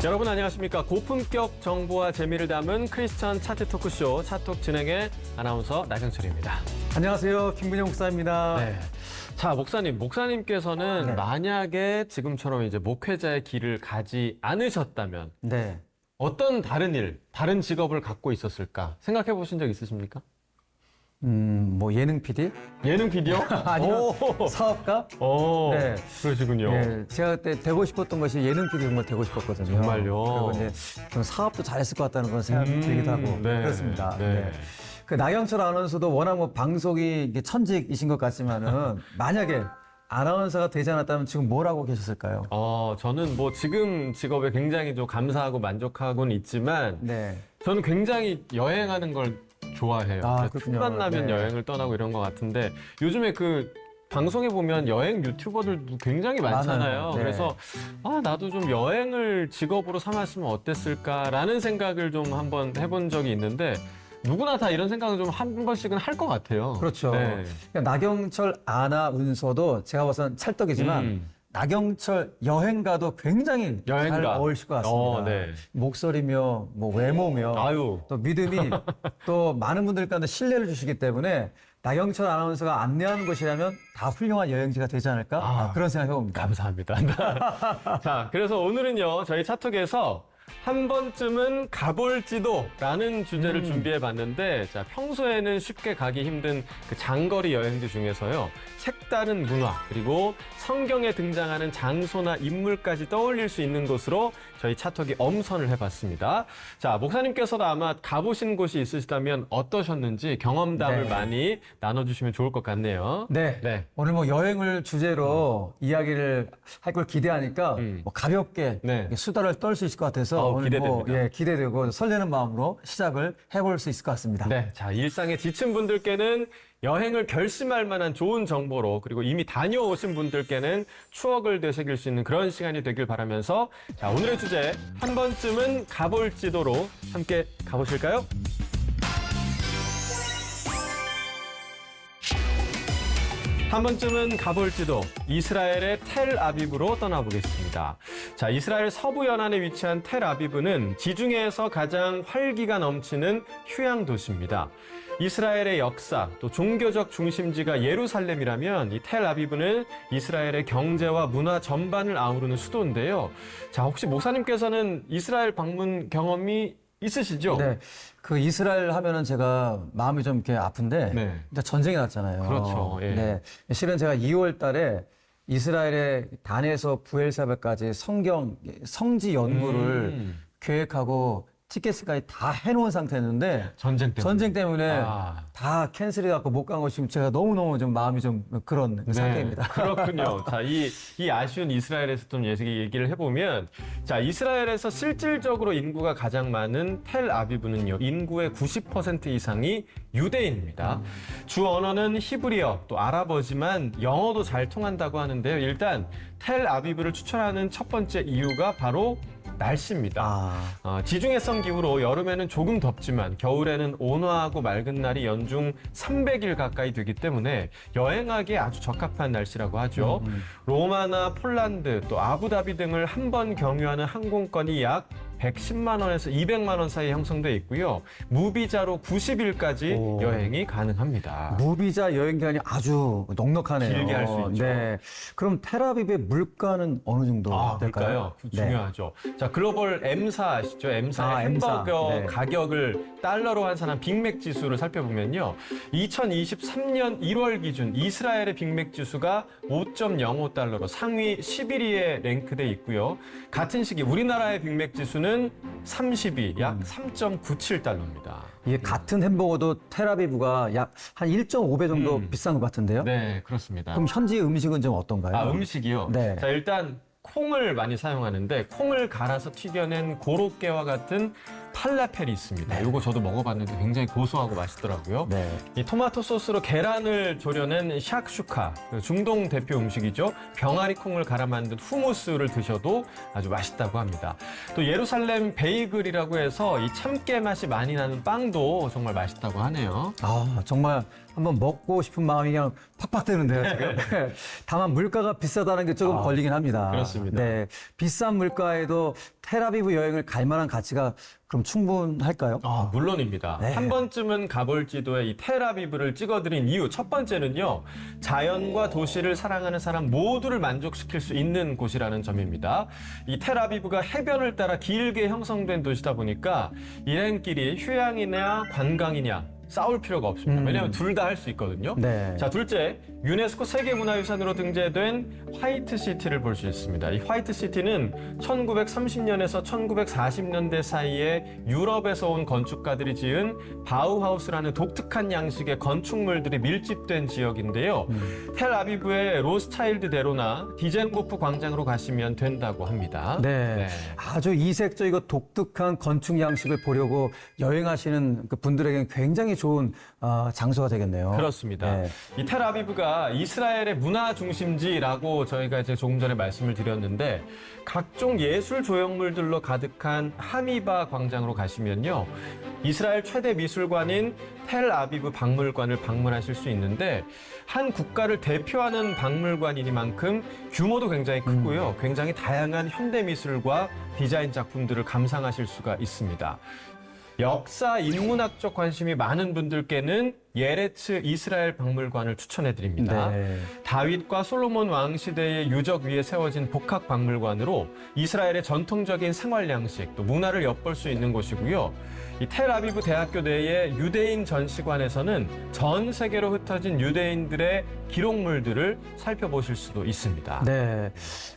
여러분 안녕하십니까. 고품격 정보와 재미를 담은 크리스천 차트 토크쇼 차톡 진행의 아나운서 나경철입니다. 안녕하세요. 김근영 목사입니다. 네. 자, 목사님께서는 네. 만약에 지금처럼 이제 목회자의 길을 가지 않으셨다면 네. 어떤 다른 일, 다른 직업을 갖고 있었을까 생각해 보신 적 있으십니까? 뭐 예능 PD? 예능 PD요? 아니면 사업가? 네. 그러시군요. 네, 제가 그때 되고 싶었던 것이 예능 PD 정말 되고 싶었거든요. 정말요? 그리고 이제 좀 사업도 잘했을 것 같다는 그런 생각이 들기도 하고 네. 그렇습니다. 네. 네. 그 나경철 아나운서도 워낙 뭐 방송이 이게 천직이신 것 같지만은 만약에 아나운서가 되지 않았다면 지금 뭘 하고 계셨을까요? 저는 뭐 지금 직업에 굉장히 좀 감사하고 만족하고는 있지만 네. 저는 굉장히 여행하는 걸 좋아해요. 아, 그렇군요. 틈만 나면 네. 여행을 떠나고 이런 것 같은데 요즘에 그 방송에 보면 여행 유튜버들도 굉장히 많잖아요. 많아요. 네. 그래서 나도 좀 여행을 직업으로 삼았으면 어땠을까라는 생각을 좀 한번 해본 적이 있는데 누구나 다 이런 생각을 좀 한 번씩은 할 것 같아요. 그렇죠. 네. 그러니까 나경철 아나운서도 제가 봐서는 찰떡이지만 나경철 여행가도 굉장히 잘 여행가. 어울리실 것 같습니다. 네. 목소리며 뭐 외모며 아유. 또 믿음이 또 많은 분들 가운데 신뢰를 주시기 때문에 나경철 아나운서가 안내하는 곳이라면 다 훌륭한 여행지가 되지 않을까 그런 생각을 해봅니다. 감사합니다. 자, 그래서 오늘은요, 저희 차톡에서 한 번쯤은 가볼지도라는 주제를 준비해 봤는데, 자, 평소에는 쉽게 가기 힘든 그 장거리 여행지 중에서요, 색다른 문화, 그리고 성경에 등장하는 장소나 인물까지 떠올릴 수 있는 곳으로 저희 차톡이 엄선을 해봤습니다. 자, 목사님께서도 아마 가보신 곳이 있으시다면 어떠셨는지 경험담을 네. 많이 나눠주시면 좋을 것 같네요. 네. 네. 오늘 뭐 여행을 주제로 이야기를 할 걸 기대하니까 뭐 가볍게 네. 수다를 떨 수 있을 것 같아서 오늘 기대됩니다. 뭐 기대되고 설레는 마음으로 시작을 해볼 수 있을 것 같습니다. 네, 자, 일상에 지친 분들께는 여행을 결심할 만한 좋은 정보로, 그리고 이미 다녀오신 분들께는 추억을 되새길 수 있는 그런 시간이 되길 바라면서, 자, 오늘의 주제, 한 번쯤은 가볼지도로 함께 가보실까요? 한 번쯤은 가볼지도, 이스라엘의 텔아비브로 떠나보겠습니다. 자, 이스라엘 서부 연안에 위치한 텔아비브는 지중해에서 가장 활기가 넘치는 휴양 도시입니다. 이스라엘의 역사, 또 종교적 중심지가 예루살렘이라면 이 텔아비브는 이스라엘의 경제와 문화 전반을 아우르는 수도인데요. 자, 혹시 목사님께서는 이스라엘 방문 경험이 있으시죠? 네. 그 이스라엘 하면은 제가 마음이 좀 이렇게 아픈데 네. 일단 전쟁이 났잖아요. 그렇죠. 예. 네. 실은 제가 2월 달에 이스라엘의 단에서 부엘사베까지 성지 연구를 계획하고 티켓까지 다 해놓은 상태였는데 전쟁 때문에 다 캔슬이 갖고 못 간 것이 제가 너무너무 좀 마음이 좀 그런 상태입니다. 그렇군요. 자, 이 아쉬운 이스라엘에서 좀 얘기를 해보면, 자, 이스라엘에서 실질적으로 인구가 가장 많은 텔아비브는요, 인구의 90% 이상이 유대인입니다. 주 언어는 히브리어, 또 아랍어지만 영어도 잘 통한다고 하는데요. 일단 텔아비브를 추천하는 첫 번째 이유가 바로 날씨입니다. 지중해성 기후로 여름에는 조금 덥지만 겨울에는 온화하고 맑은 날이 연중 300일 가까이 되기 때문에 여행하기에 아주 적합한 날씨라고 하죠. 로마나 폴란드 또 아부다비 등을 한 번 경유하는 항공권이 약 110만 원에서 200만 원 사이에 형성되어 있고요. 무비자로 90일까지 여행이 가능합니다. 무비자 여행 기간이 아주 넉넉하네요. 길게 할 수 있죠. 네. 그럼 텔아비브의 물가는 어느 정도 될까요? 물가요? 중요하죠. 자, 글로벌 M사 아시죠? M사의 햄버거 네. 가격을 달러로 환산한 빅맥 지수를 살펴보면요. 2023년 1월 기준 이스라엘의 빅맥 지수가 5.05달러로 상위 11위에 랭크돼 있고요. 같은 시기 우리나라의 빅맥 지수는 30위, 약 3.97달러입니다. 이게 같은 햄버거도 텔아비브가 약 한 1.5배 정도 비싼 것 같은데요? 네, 그렇습니다. 그럼 현지 음식은 좀 어떤가요? 음식이요? 네. 자, 일단 콩을 많이 사용하는데 콩을 갈아서 튀겨낸 고로케와 같은 팔라펠이 있습니다. 이거 저도 먹어봤는데 굉장히 고소하고 맛있더라고요. 네. 이 토마토 소스로 계란을 졸여낸 샥슈카, 중동 대표 음식이죠. 병아리 콩을 갈아 만든 후무스를 드셔도 아주 맛있다고 합니다. 또 예루살렘 베이글이라고 해서 이 참깨 맛이 많이 나는 빵도 정말 맛있다고 하네요. 아, 정말 한번 먹고 싶은 마음이 그냥 팍팍 드는데요, 지금. 다만 물가가 비싸다는 게 조금 걸리긴 합니다. 그렇습니다. 네. 비싼 물가에도 텔아비브 여행을 갈 만한 가치가 그럼 충분할까요? 물론입니다. 네. 한 번쯤은 가볼 지도에 이 텔아비브를 찍어드린 이유 첫 번째는요. 자연과 도시를 사랑하는 사람 모두를 만족시킬 수 있는 곳이라는 점입니다. 이 텔아비브가 해변을 따라 길게 형성된 도시다 보니까 일행끼리 휴양이냐 관광이냐 싸울 필요가 없습니다. 왜냐하면 둘 다 할 수 있거든요. 네. 자, 둘째, 유네스코 세계문화유산으로 등재된 화이트시티를 볼 수 있습니다. 이 화이트시티는 1930년에서 1940년대 사이에 유럽에서 온 건축가들이 지은 바우하우스라는 독특한 양식의 건축물들이 밀집된 지역인데요. 텔아비브의 로스차일드대로나 디젠고프 광장으로 가시면 된다고 합니다. 네. 아주 이색적이고 독특한 건축 양식을 보려고 여행하시는 그 분들에게는 굉장히 좋은 장소가 되겠네요. 그렇습니다. 네. 이 텔아비브가 이스라엘의 문화 중심지라고 저희가 이제 조금 전에 말씀을 드렸는데 각종 예술 조형물들로 가득한 하미바 광장으로 가시면요. 이스라엘 최대 미술관인 텔아비브 박물관을 방문하실 수 있는데 한 국가를 대표하는 박물관이니만큼 규모도 굉장히 크고요. 굉장히 다양한 현대 미술과 디자인 작품들을 감상하실 수가 있습니다. 역사 인문학적 관심이 많은 분들께는 예레츠 이스라엘 박물관을 추천해드립니다. 네. 다윗과 솔로몬 왕 시대의 유적 위에 세워진 복합 박물관으로 이스라엘의 전통적인 생활 양식, 또 문화를 엿볼 수 있는 곳이고요. 이 텔아비브 대학교 내의 유대인 전시관에서는 전 세계로 흩어진 유대인들의 기록물들을 살펴보실 수도 있습니다. 네.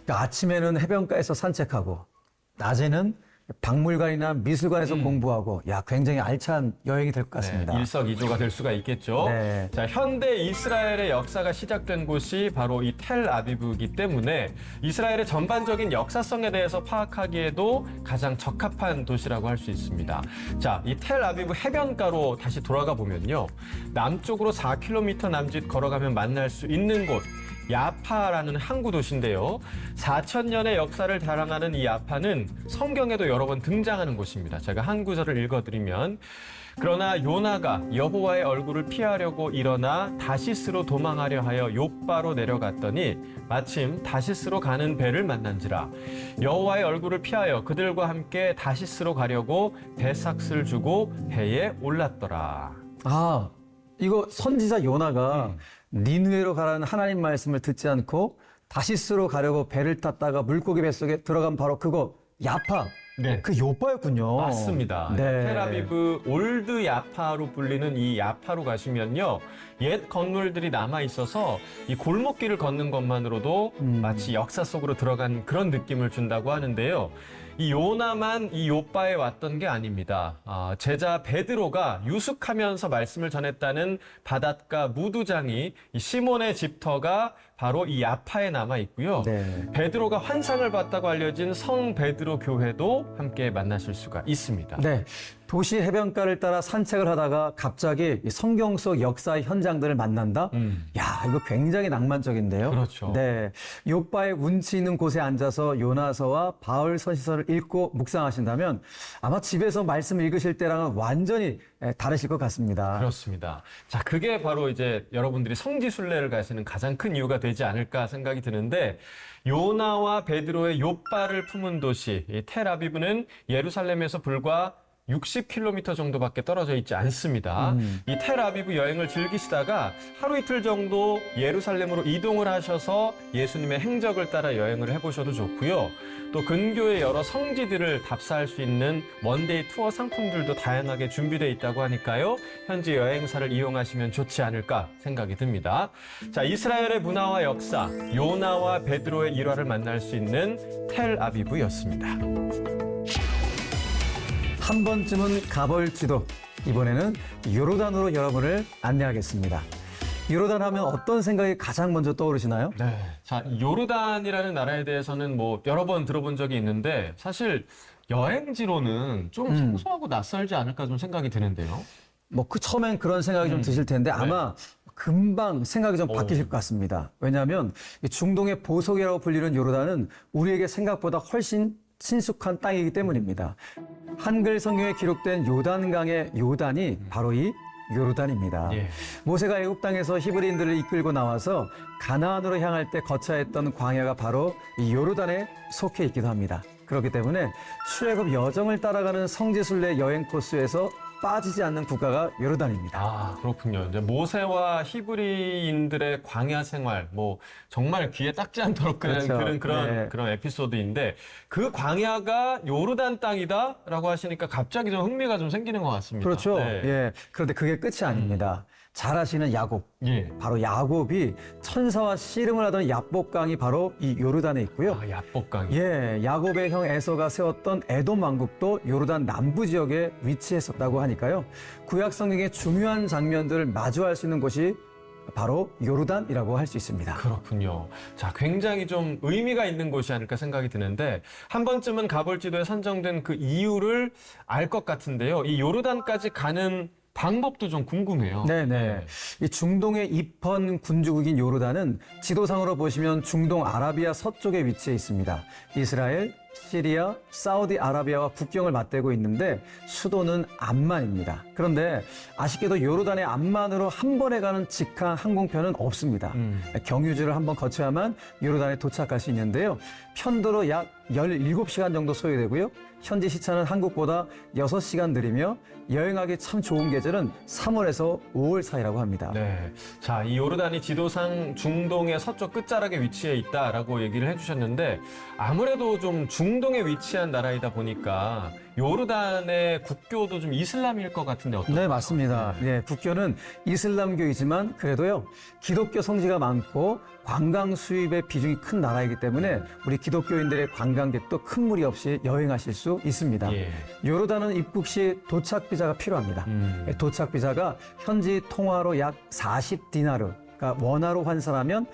그러니까 아침에는 해변가에서 산책하고 낮에는 박물관이나 미술관에서 공부하고 굉장히 알찬 여행이 될 것 같습니다. 네, 일석이조가 될 수가 있겠죠. 네. 자, 현대 이스라엘의 역사가 시작된 곳이 바로 이 텔아비브이기 때문에 이스라엘의 전반적인 역사성에 대해서 파악하기에도 가장 적합한 도시라고 할 수 있습니다. 자, 이 텔아비브 해변가로 다시 돌아가 보면요. 남쪽으로 4km 남짓 걸어가면 만날 수 있는 곳. 야파라는 항구 도시인데요. 4,000년의 역사를 자랑하는 이 야파는 성경에도 여러 번 등장하는 곳입니다. 제가 한 구절을 읽어드리면 그러나 요나가 여호와의 얼굴을 피하려고 일어나 다시스로 도망하려 하여 욥바로 내려갔더니 마침 다시스로 가는 배를 만난지라 여호와의 얼굴을 피하여 그들과 함께 다시스로 가려고 배삭스를 주고 배에 올랐더라. 이거 선지자 요나가 니느웨로 가라는 하나님 말씀을 듣지 않고 다시스로 가려고 배를 탔다가 물고기 뱃속에 들어간 바로 그곳 야파. 네. 그 요바였군요. 맞습니다. 네. 텔아비브 올드 야파로 불리는 이 야파로 가시면요. 옛 건물들이 남아 있어서 이 골목길을 걷는 것만으로도 마치 역사 속으로 들어간 그런 느낌을 준다고 하는데요. 이 요나만 이 요바에 왔던 게 아닙니다. 제자 베드로가 유숙하면서 말씀을 전했다는 바닷가 무두장이 이 시몬의 집터가 바로 이 야파에 남아 있고요. 네. 베드로가 환상을 봤다고 알려진 성 베드로 교회도 함께 만나실 수가 있습니다. 네. 도시 해변가를 따라 산책을 하다가 갑자기 이 성경 속 역사의 현장들을 만난다? 이거 굉장히 낭만적인데요. 그렇죠. 네. 욥바의 운치 있는 곳에 앉아서 요나서와 바울 서시서를 읽고 묵상하신다면 아마 집에서 말씀 읽으실 때랑은 완전히 다르실 것 같습니다. 그렇습니다. 자, 그게 바로 이제 여러분들이 성지순례를 가시는 가장 큰 이유가 되지 않을까 생각이 드는데 요나와 베드로의 욥바를 품은 도시 이 텔아비브는 예루살렘에서 불과 60km 정도밖에 떨어져 있지 않습니다. 이 텔아비브 여행을 즐기시다가 하루 이틀 정도 예루살렘으로 이동을 하셔서 예수님의 행적을 따라 여행을 해보셔도 좋고요. 또 근교의 여러 성지들을 답사할 수 있는 원데이 투어 상품들도 다양하게 준비되어 있다고 하니까요. 현지 여행사를 이용하시면 좋지 않을까 생각이 듭니다. 자, 이스라엘의 문화와 역사, 요나와 베드로의 일화를 만날 수 있는 텔아비브였습니다. 한 번쯤은 가볼지도 이번에는 요르단으로 여러분을 안내하겠습니다. 요르단 하면 어떤 생각이 가장 먼저 떠오르시나요? 네. 자, 요르단이라는 나라에 대해서는 뭐 여러 번 들어본 적이 있는데 사실 여행지로는 좀 생소하고 낯설지 않을까 좀 생각이 드는데요. 뭐 그 처음엔 그런 생각이 좀 드실 텐데 아마 금방 생각이 좀 바뀌실 것 같습니다. 왜냐하면 이 중동의 보석이라고 불리는 요르단은 우리에게 생각보다 훨씬 친숙한 땅이기 때문입니다. 한글 성경에 기록된 요단강의 요단이 바로 이 요르단입니다. 예. 모세가 애굽 땅에서 히브리인들을 이끌고 나와서 가나안으로 향할 때 거쳐야 했던 광야가 바로 이 요르단에 속해 있기도 합니다. 그렇기 때문에 출애굽 여정을 따라가는 성지순례 여행 코스에서 빠지지 않는 국가가 요르단입니다. 아, 그렇군요. 이제 모세와 히브리인들의 광야 생활, 뭐 정말 귀에 딱지 않도록 그렇죠. 그런 에피소드인데 그 광야가 요르단 땅이다라고 하시니까 갑자기 좀 흥미가 좀 생기는 것 같습니다. 그렇죠. 네. 예. 그런데 그게 끝이 아닙니다. 잘 아시는 야곱. 예. 바로 야곱이 천사와 씨름을 하던 야복강이 바로 이 요르단에 있고요. 아, 야복강이. 예, 야곱의 형 에서가 세웠던 에돔 왕국도 요르단 남부 지역에 위치했었다고 하니까요. 구약 성경의 중요한 장면들을 마주할 수 있는 곳이 바로 요르단이라고 할 수 있습니다. 그렇군요. 자, 굉장히 좀 의미가 있는 곳이 아닐까 생각이 드는데 한 번쯤은 가볼 지도에 선정된 그 이유를 알 것 같은데요. 이 요르단까지 가는 방법도 좀 궁금해요. 네네. 이 중동의 입헌 군주국인 요르단은 지도상으로 보시면 중동 아라비아 서쪽에 위치해 있습니다. 이스라엘, 시리아, 사우디아라비아와 국경을 맞대고 있는데 수도는 암만입니다. 그런데 아쉽게도 요르단의 암만으로 한 번에 가는 직항 항공편은 없습니다. 경유지를 한번 거쳐야만 요르단에 도착할 수 있는데요. 편도로 약 17시간 정도 소요되고요. 현지 시차는 한국보다 6시간 느리며 여행하기 참 좋은 계절은 3월에서 5월 사이라고 합니다. 네. 자, 이 요르단이 지도상 중동의 서쪽 끝자락에 위치해 있다라고 얘기를 해주셨는데 아무래도 좀 중동에 위치한 나라이다 보니까 요르단의 국교도 좀 이슬람일 것 같은데 어떠세요? 네, 맞습니다. 예, 국교는 이슬람교이지만 그래도요, 기독교 성지가 많고 관광 수입의 비중이 큰 나라이기 때문에 우리 기독교인들의 관광객도 큰 무리 없이 여행하실 수 있습니다. 예. 요르단은 입국 시 도착 비자가 필요합니다. 예, 도착 비자가 현지 통화로 약 40디나르, 그러니까 원화로 환산하면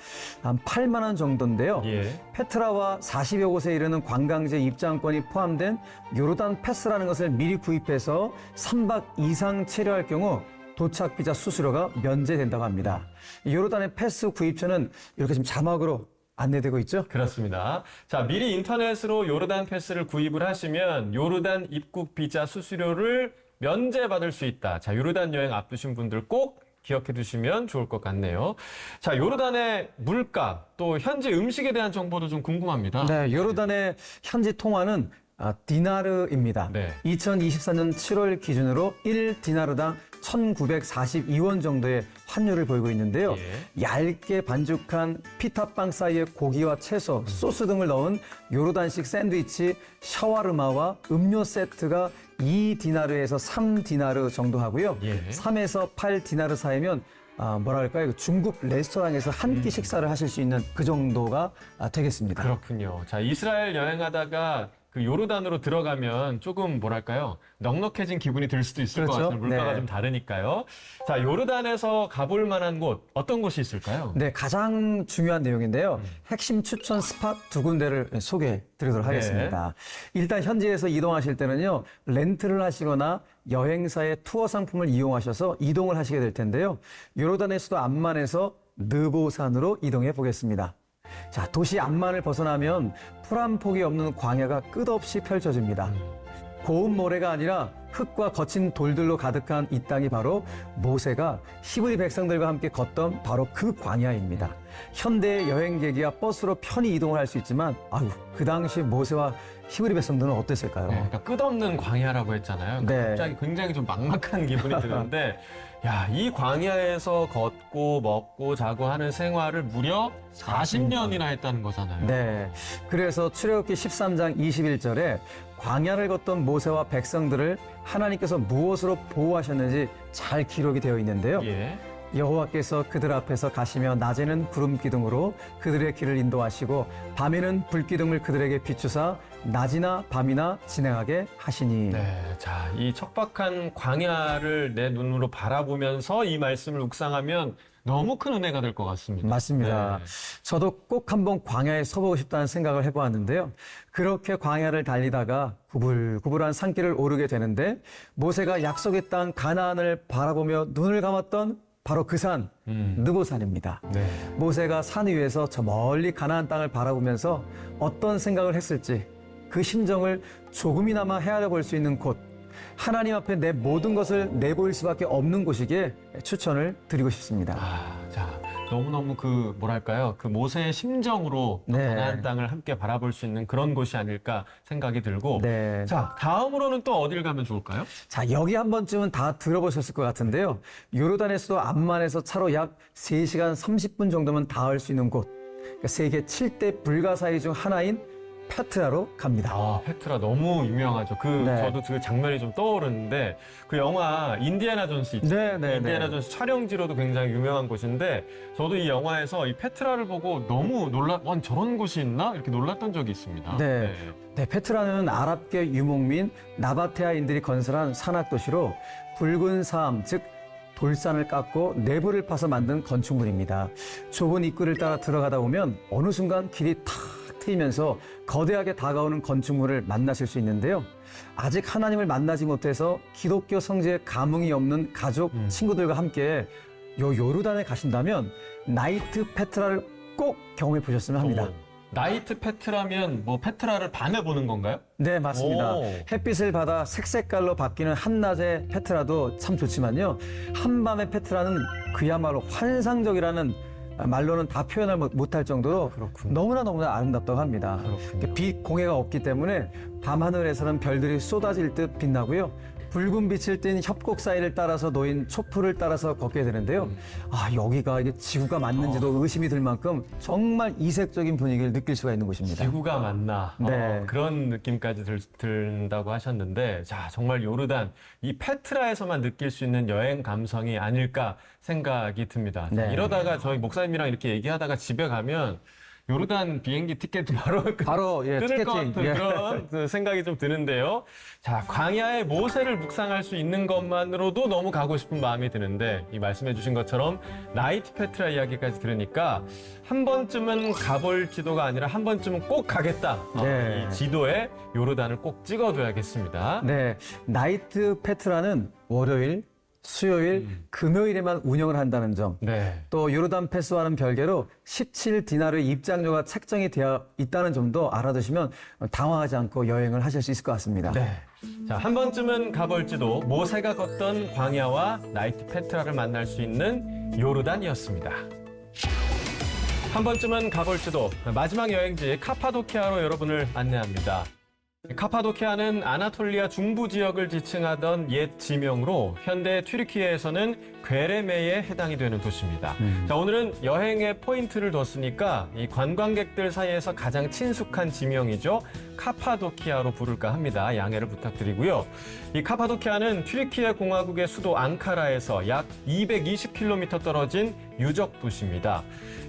한 8만 원 정도인데요. 예. 페트라와 40여 곳에 이르는 관광지 입장권이 포함된 요르단 패스라는 것을 미리 구입해서 3박 이상 체류할 경우 도착 비자 수수료가 면제된다고 합니다. 이 요르단의 패스 구입처는 이렇게 지금 자막으로 안내되고 있죠? 그렇습니다. 자, 미리 인터넷으로 요르단 패스를 구입을 하시면 요르단 입국 비자 수수료를 면제받을 수 있다. 자, 요르단 여행 앞두신 분들 꼭 기억해 두시면 좋을 것 같네요. 자, 요르단의 물가 또 현지 음식에 대한 정보도 좀 궁금합니다. 네, 요르단의 현지 통화는 디나르입니다. 네. 2024년 7월 기준으로 1디나르당 1,942원 정도의 환율을 보이고 있는데요. 얇게 반죽한 피타빵 사이에 고기와 채소, 소스 등을 넣은 요르단식 샌드위치 샤와르마와 음료 세트가 2디나르에서 3디나르 정도 하고요. 3에서 8디나르 사이면 뭐랄까요, 중국 레스토랑에서 한 끼 식사를 하실 수 있는 그 정도가 되겠습니다. 그렇군요. 자, 이스라엘 여행하다가 그 요르단으로 들어가면 조금 뭐랄까요, 넉넉해진 기분이 들 수도 있을 것 그렇죠? 같아요. 물가가 네. 좀 다르니까요. 자, 요르단에서 가볼 만한 곳 어떤 곳이 있을까요? 네, 가장 중요한 내용인데요. 핵심 추천 스팟 두 군데를 소개해 드리도록 하겠습니다. 일단 현지에서 이동하실 때는요, 렌트를 하시거나 여행사의 투어 상품을 이용하셔서 이동을 하시게 될 텐데요. 요르단의 수도 암만에서 느보산으로 이동해 보겠습니다. 자, 도시 암만을 벗어나면 풀 한 폭이 없는 광야가 끝없이 펼쳐집니다. 고운 모래가 아니라 흙과 거친 돌들로 가득한 이 땅이 바로 모세가 히브리 백성들과 함께 걷던 바로 그 광야입니다. 현대의 여행객이야 버스로 편히 이동을 할 수 있지만 그 당시 모세와 히브리 백성들은 어땠을까요? 네, 그러니까 끝없는 광야라고 했잖아요. 그러니까 네. 갑자기 굉장히 좀 막막한 기분이 드는데, 야, 이 광야에서 걷고 먹고 자고 하는 생활을 무려 40년이나 했다는 거잖아요. 네. 그래서 출애굽기 13장 21절에 광야를 걷던 모세와 백성들을 하나님께서 무엇으로 보호하셨는지 잘 기록이 되어 있는데요. 예. 여호와께서 그들 앞에서 가시며 낮에는 구름 기둥으로 그들의 길을 인도하시고 밤에는 불 기둥을 그들에게 비추사 낮이나 밤이나 진행하게 하시니. 네, 자, 이 척박한 광야를 내 눈으로 바라보면서 이 말씀을 묵상하면 너무 큰 은혜가 될 것 같습니다. 맞습니다. 네. 저도 꼭 한번 광야에 서보고 싶다는 생각을 해보았는데요. 그렇게 광야를 달리다가 구불구불한 산길을 오르게 되는데 모세가 약속의 땅 가나안을 바라보며 눈을 감았던 바로 그 산, 느보산입니다. 네. 모세가 산 위에서 저 멀리 가나안 땅을 바라보면서 어떤 생각을 했을지 그 심정을 조금이나마 헤아려 볼 수 있는 곳, 하나님 앞에 내 모든 것을 내보일 수밖에 없는 곳이기에 추천을 드리고 싶습니다. 자, 너무너무 뭐랄까요? 그 모세의 심정으로 네. 가나안 땅을 함께 바라볼 수 있는 그런 곳이 아닐까 생각이 들고. 네. 자, 다음으로는 또 어딜 가면 좋을까요? 자, 여기 한 번쯤은 다 들어보셨을 것 같은데요. 요르단에서도 암만에서 차로 약 3시간 30분 정도면 닿을 수 있는 곳. 그러니까 세계 7대 불가사의 중 하나인 페트라로 갑니다. 아, 페트라 너무 유명하죠. 네. 저도 그 장면이 좀 떠오르는데, 그 영화 인디애나 존스 있죠? 네. 인디애나 존스 촬영지로도 굉장히 유명한 곳인데, 저도 이 영화에서 이 페트라를 보고 너무 저런 곳이 있나? 이렇게 놀랐던 적이 있습니다. 네. 네, 페트라는 아랍계 유목민 나바테아인들이 건설한 산악도시로 붉은 사암, 즉 돌산을 깎고 내부를 파서 만든 건축물입니다. 좁은 입구를 따라 들어가다 보면 어느 순간 길이 탁 트이면서 거대하게 다가오는 건축물을 만나실 수 있는데요. 아직 하나님을 만나지 못해서 기독교 성지에 감흥이 없는 가족, 친구들과 함께 요르단에 가신다면 나이트 페트라를 꼭 경험해 보셨으면 합니다. 나이트 페트라면 페트라를 밤에 보는 건가요? 네, 맞습니다. 오. 햇빛을 받아 색깔로 바뀌는 한낮의 페트라도 참 좋지만요. 한밤의 페트라는 그야말로 환상적이라는 말로는 다 표현을 못할 정도로 그렇군요. 너무나 아름답다고 합니다. 그렇군요. 빛 공해가 없기 때문에 밤하늘에서는 별들이 쏟아질 듯 빛나고요. 붉은 빛을 띤 협곡 사이를 따라서 놓인 촛불을 따라서 걷게 되는데요. 여기가 이게 지구가 맞는지도 의심이 들 만큼 정말 이색적인 분위기를 느낄 수가 있는 곳입니다. 지구가 맞나? 네. 그런 느낌까지 든다고 하셨는데, 자, 정말 요르단, 이 페트라에서만 느낄 수 있는 여행 감성이 아닐까 생각이 듭니다. 자, 네. 이러다가 저희 목사님이랑 이렇게 얘기하다가 집에 가면 요르단 비행기 티켓 바로 끊을 것 같은 그런 그 생각이 좀 드는데요. 자, 광야의 모세를 묵상할 수 있는 것만으로도 너무 가고 싶은 마음이 드는데, 이 말씀해 주신 것처럼 나이트 페트라 이야기까지 들으니까 한 번쯤은 가볼 지도가 아니라 한 번쯤은 꼭 가겠다. 네. 이 지도에 요르단을 꼭 찍어둬야겠습니다. 네, 나이트 페트라는 월요일, 수요일, 금요일에만 운영을 한다는 점. 네. 또 요르단 패스와는 별개로 17디나르 입장료가 책정이 되어 있다는 점도 알아두시면 당황하지 않고 여행을 하실 수 있을 것 같습니다. 네. 자, 한 번쯤은 가볼지도 모세가 걷던 광야와 나이트 페트라를 만날 수 있는 요르단이었습니다. 한 번쯤은 가볼지도 마지막 여행지 카파도키아로 여러분을 안내합니다. 카파도키아는 아나톨리아 중부 지역을 지칭하던 옛 지명으로 현대 튀르키예에서는 괴레메에 해당이 되는 도시입니다. 자, 오늘은 여행에 포인트를 뒀으니까 이 관광객들 사이에서 가장 친숙한 지명이죠. 카파도키아로 부를까 합니다. 양해를 부탁드리고요. 이 카파도키아는 튀르키예 공화국의 수도 앙카라에서 약 220km 떨어진 유적 도시입니다.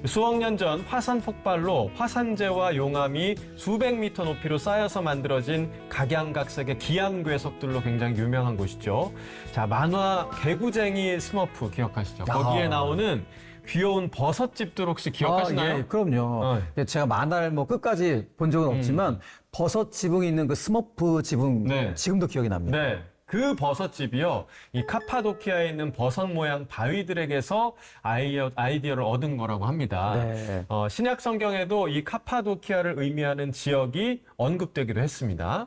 수억 년 전 화산 폭발로 화산재와 용암이 수백 미터 높이로 쌓여서 만들어진 각양각색의 기암괴석들로 굉장히 유명한 곳이죠. 자, 만화 개구쟁이 스머프 기억하시죠? 거기에 나오는 귀여운 버섯집들 혹시 기억하시나요? 예, 그럼요. 제가 만화를 끝까지 본 적은 없지만 버섯 지붕이 있는 그 스머프 지붕 네. 지금도 기억이 납니다. 네. 그 버섯집이요, 이 카파도키아에 있는 버섯 모양 바위들에게서 아이디어를 얻은 거라고 합니다. 네. 신약 성경에도 이 카파도키아를 의미하는 지역이 언급되기도 했습니다.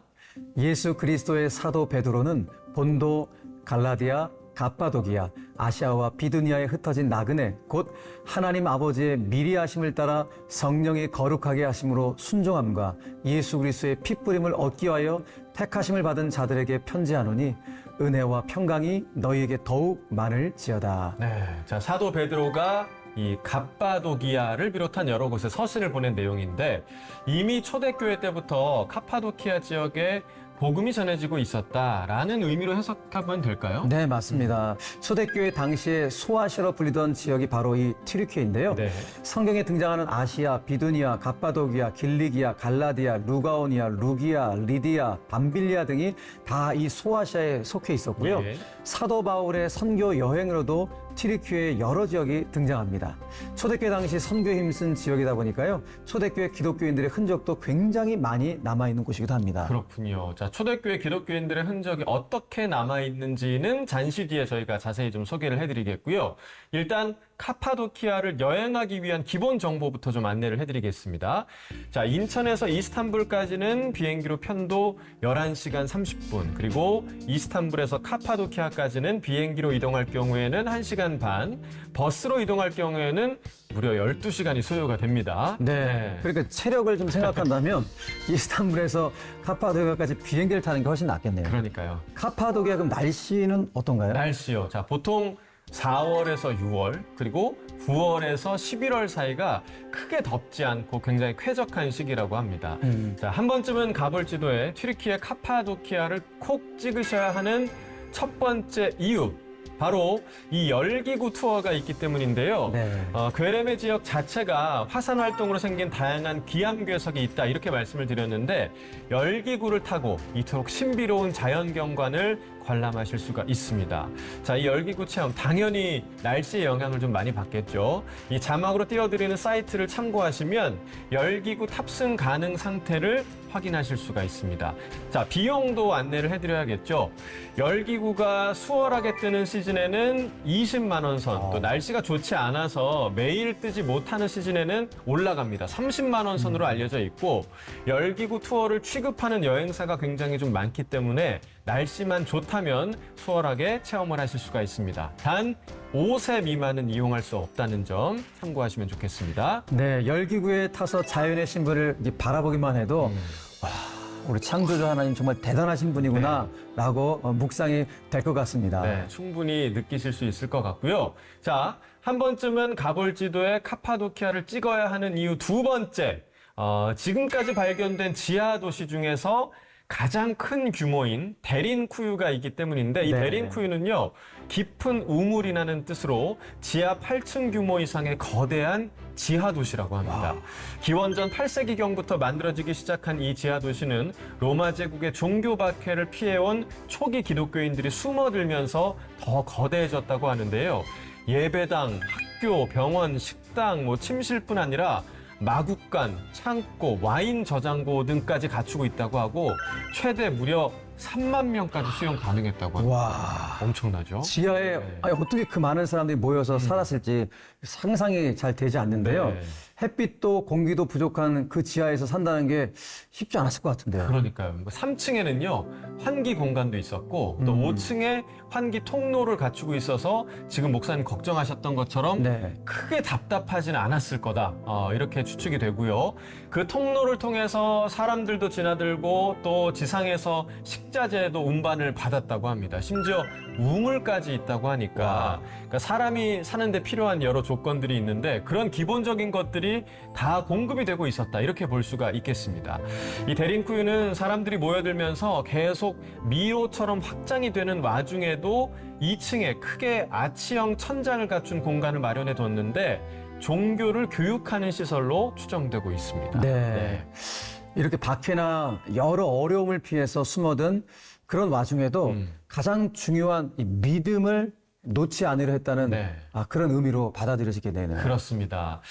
예수 그리스도의 사도 베드로는 본도, 갈라디아, 갑바도기아, 아시아와 비두니아에 흩어진 나그네, 곧 하나님 아버지의 미리하심을 따라 성령이 거룩하게 하심으로 순종함과 예수 그리스도의 핏부림을 얻기 위하여 택하심을 받은 자들에게 편지하노니 은혜와 평강이 너희에게 더욱 많을지어다. 네, 자, 사도 베드로가 이 갑바도기아를 비롯한 여러 곳에 서신을 보낸 내용인데, 이미 초대교회 때부터 카파도키아 지역에 복음이 전해지고 있었다라는 의미로 해석하면 될까요? 네, 맞습니다. 초대교회 당시에 소아시아로 불리던 지역이 바로 이 튀르키예인데요. 네. 성경에 등장하는 아시아, 비두니아, 갑바도기아, 길리기아, 갈라디아, 루가오니아, 루기아, 리디아, 밤빌리아 등이 다 이 소아시아에 속해 있었고요. 예. 사도 바울의 선교 여행으로도 튀르키예의 여러 지역이 등장합니다. 초대교회 당시 선교에 힘쓴 지역이다 보니까요. 초대교회 기독교인들의 흔적도 굉장히 많이 남아있는 곳이기도 합니다. 그렇군요. 자, 초대교회 기독교인들의 흔적이 어떻게 남아있는지는 잠시 뒤에 저희가 자세히 좀 소개를 해드리겠고요. 일단 카파도키아를 여행하기 위한 기본 정보부터 좀 안내를 해드리겠습니다. 자, 인천에서 이스탄불까지는 비행기로 편도 11시간 30분, 그리고 이스탄불에서 카파도키아까지는 비행기로 이동할 경우에는 1시간 반, 버스로 이동할 경우에는 무려 12시간이 소요가 됩니다. 네. 그러니까 체력을 좀 생각한다면 이스탄불에서 카파도키아까지 비행기를 타는 게 훨씬 낫겠네요. 그러니까요. 카파도키아 그럼 날씨는 어떤가요? 날씨요. 자, 보통 4월에서 6월, 그리고 9월에서 11월 사이가 크게 덥지 않고 굉장히 쾌적한 시기라고 합니다. 자, 한 번쯤은 가볼 지도에 튀르키예 카파도키아를 콕 찍으셔야 하는 첫 번째 이유. 바로 이 열기구 투어가 있기 때문인데요. 네. 괴레메 지역 자체가 화산 활동으로 생긴 다양한 기암괴석이 있다 이렇게 말씀을 드렸는데 열기구를 타고 이토록 신비로운 자연 경관을 관람하실 수가 있습니다. 자, 이 열기구 체험 당연히 날씨의 영향을 좀 많이 받겠죠. 이 자막으로 띄워드리는 사이트를 참고하시면 열기구 탑승 가능 상태를 확인하실 수가 있습니다. 자, 비용도 안내를 해드려야겠죠. 열기구가 수월하게 뜨는 시즌에는 20만 원 선, 또 날씨가 좋지 않아서 매일 뜨지 못하는 시즌에는 올라갑니다. 30만 원 선으로 알려져 있고 열기구 투어를 취급하는 여행사가 굉장히 좀 많기 때문에 날씨만 좋다면 수월하게 체험을 하실 수가 있습니다. 단 5세 미만은 이용할 수 없다는 점 참고하시면 좋겠습니다. 네, 열기구에 타서 자연의 신비를 이제 바라보기만 해도 와, 우리 창조주 하나님 정말 대단하신 분이구나 라고 묵상이 될 것 같습니다. 네, 충분히 느끼실 수 있을 것 같고요. 자, 한 번쯤은 가볼 지도에 카파도키아를 찍어야 하는 이유 두 번째. 지금까지 발견된 지하 도시 중에서 가장 큰 규모인 데린쿠유가 있기 때문인데 이 네. 데린쿠유는요, 깊은 우물이라는 뜻으로 지하 8층 규모 이상의 거대한 지하 도시라고 합니다. 기원전 8세기경부터 만들어지기 시작한 이 지하 도시는 로마 제국의 종교 박해를 피해온 초기 기독교인들이 숨어들면서 더 거대해졌다고 하는데요. 예배당, 학교, 병원, 식당, 침실뿐 아니라 마국간, 창고, 와인 저장고 등까지 갖추고 있다고 하고 최대 무려 3만 명까지 수용 가능했다고 합니다. 와, 엄청나죠? 지하에 네. 아니, 어떻게 그 많은 사람들이 모여서 살았을지 상상이 잘 되지 않는데요. 네. 햇빛도 공기도 부족한 그 지하에서 산다는 게 쉽지 않았을 것 같은데요. 그러니까요. 3층에는요, 환기 공간도 있었고, 또 5층에 환기 통로를 갖추고 있어서 지금 목사님 걱정하셨던 것처럼 네. 크게 답답하지는 않았을 거다. 이렇게 추측이 되고요. 그 통로를 통해서 사람들도 지나들고 또 지상에서 식자재도 운반을 받았다고 합니다. 심지어 우물까지 있다고 하니까 그러니까 사람이 사는데 필요한 여러 조건들이 있는데 그런 기본적인 것들이 다 공급이 되고 있었다. 이렇게 볼 수가 있겠습니다. 이 데린쿠유는 사람들이 모여들면서 계속 미로처럼 확장이 되는 와중에도 2층에 크게 아치형 천장을 갖춘 공간을 마련해 뒀는데 종교를 교육하는 시설로 추정되고 있습니다. 네. 이렇게 박해나 여러 어려움을 피해서 숨어든 그런 와중에도 가장 중요한 이 믿음을 놓지 않으려 했다는 네. 그런 의미로 받아들여지게 되네요. 그렇습니다.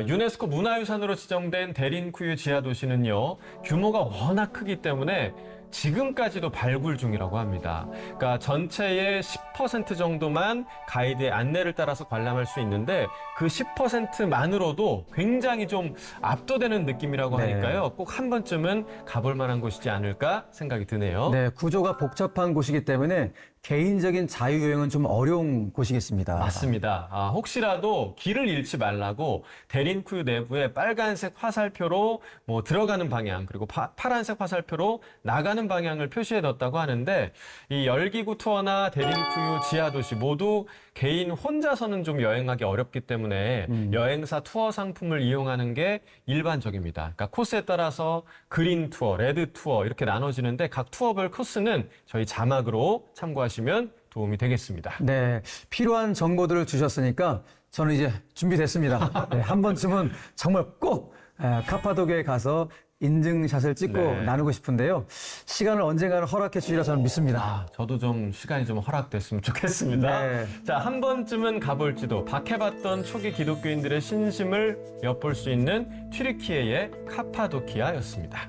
유네스코 문화유산으로 지정된 데린쿠유 지하도시는요, 규모가 워낙 크기 때문에 지금까지도 발굴 중이라고 합니다. 그러니까 전체의 10% 정도만 가이드의 안내를 따라서 관람할 수 있는데 그 10%만으로도 굉장히 좀 압도되는 느낌이라고 네. 하니까요. 꼭 한 번쯤은 가볼 만한 곳이지 않을까 생각이 드네요. 네, 구조가 복잡한 곳이기 때문에 개인적인 자유여행은 좀 어려운 곳이겠습니다. 맞습니다. 혹시라도 길을 잃지 말라고 데린쿠유 내부에 빨간색 화살표로 들어가는 방향 그리고 파란색 화살표로 나가는 방향을 표시해 뒀다고 하는데 이 열기구 투어나 데린쿠유 지하도시 모두 개인 혼자서는 좀 여행하기 어렵기 때문에 여행사 투어 상품을 이용하는 게 일반적입니다. 그러니까 코스에 따라서 그린 투어, 레드 투어 이렇게 나눠지는데 각 투어별 코스는 저희 자막으로 참고하시면 도움이 되겠습니다. 네, 필요한 정보들을 주셨으니까 저는 이제 준비됐습니다. 네, 한 번쯤은 정말 꼭 카파도키아에 가서 인증샷을 찍고 네. 나누고 싶은데요. 시간을 언젠가는 허락해 주리라 저는 믿습니다. 아, 저도 좀 시간이 좀 허락됐으면 좋겠습니다. 네. 자, 한 번쯤은 가볼지도 박해봤던 초기 기독교인들의 신심을 엿볼 수 있는 튀르키예의 카파도키아였습니다.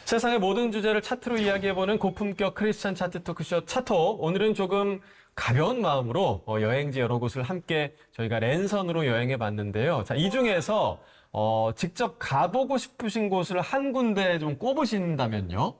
세상의 모든 주제를 차트로 이야기해보는 고품격 크리스찬 차트 토크쇼 차토. 오늘은 조금 가벼운 마음으로 여행지 여러 곳을 함께 저희가 랜선으로 여행해 봤는데요. 자, 이 중에서 직접 가보고 싶으신 곳을 한 군데 좀 꼽으신다면요?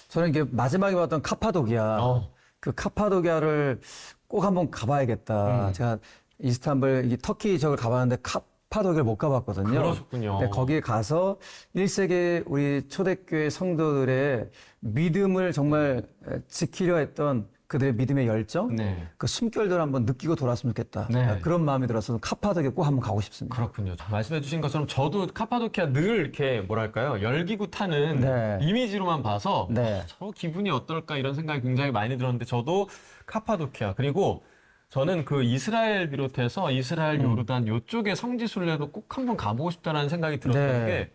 저는 이게 마지막에 봤던 카파도키아, 그 카파도키아를 꼭 한번 가봐야겠다. 제가 이스탄불, 이 터키 지역을 가봤는데 카파도키아를 못 가봤거든요. 그러셨군요. 네, 거기에 가서 1세기 우리 초대교회 성도들의 믿음을 정말 지키려 했던 그들의 믿음의 열정, 네. 그 숨결들을 한번 느끼고 돌아왔으면 좋겠다. 네. 그런 마음이 들어서 카파도키아 꼭 한번 가고 싶습니다. 그렇군요. 말씀해 주신 것처럼 저도 카파도키아 늘 이렇게 뭐랄까요, 열기구 타는 네. 이미지로만 봐서 네. 저 기분이 어떨까 이런 생각이 굉장히 많이 들었는데 저도 카파도키아 그리고 저는 그 이스라엘 비롯해서 이스라엘, 요르단 요쪽의 성지 순례도 꼭 한번 가보고 싶다는 생각이 들었던 네. 게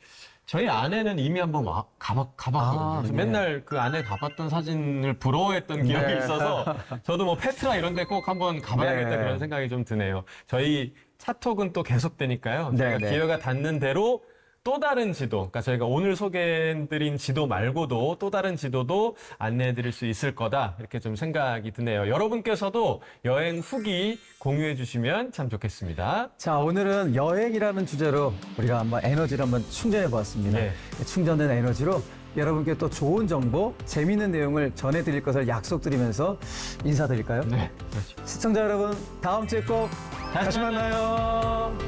저희 아내는 이미 한번 가봤거든요. 아, 그래서 예. 맨날 그 아내 가봤던 사진을 부러워했던 기억이 네. 있어서 저도 뭐 페트라 이런 데 꼭 한번 가봐야겠다 네. 그런 생각이 좀 드네요. 저희 차톡은 또 계속되니까요. 저희가 네. 기회가 닿는 대로 또 다른 지도, 그러니까 저희가 오늘 소개해드린 지도 말고도 또 다른 지도도 안내해드릴 수 있을 거다 이렇게 좀 생각이 드네요. 여러분께서도 여행 후기 공유해 주시면 참 좋겠습니다. 자, 오늘은 여행이라는 주제로 우리가 한번 에너지를 한번 충전해 보았습니다. 네. 충전된 에너지로 여러분께 또 좋은 정보, 재미있는 내용을 전해드릴 것을 약속드리면서 인사드릴까요? 네, 그렇죠. 시청자 여러분, 다음 주에 꼭 다시 만나요.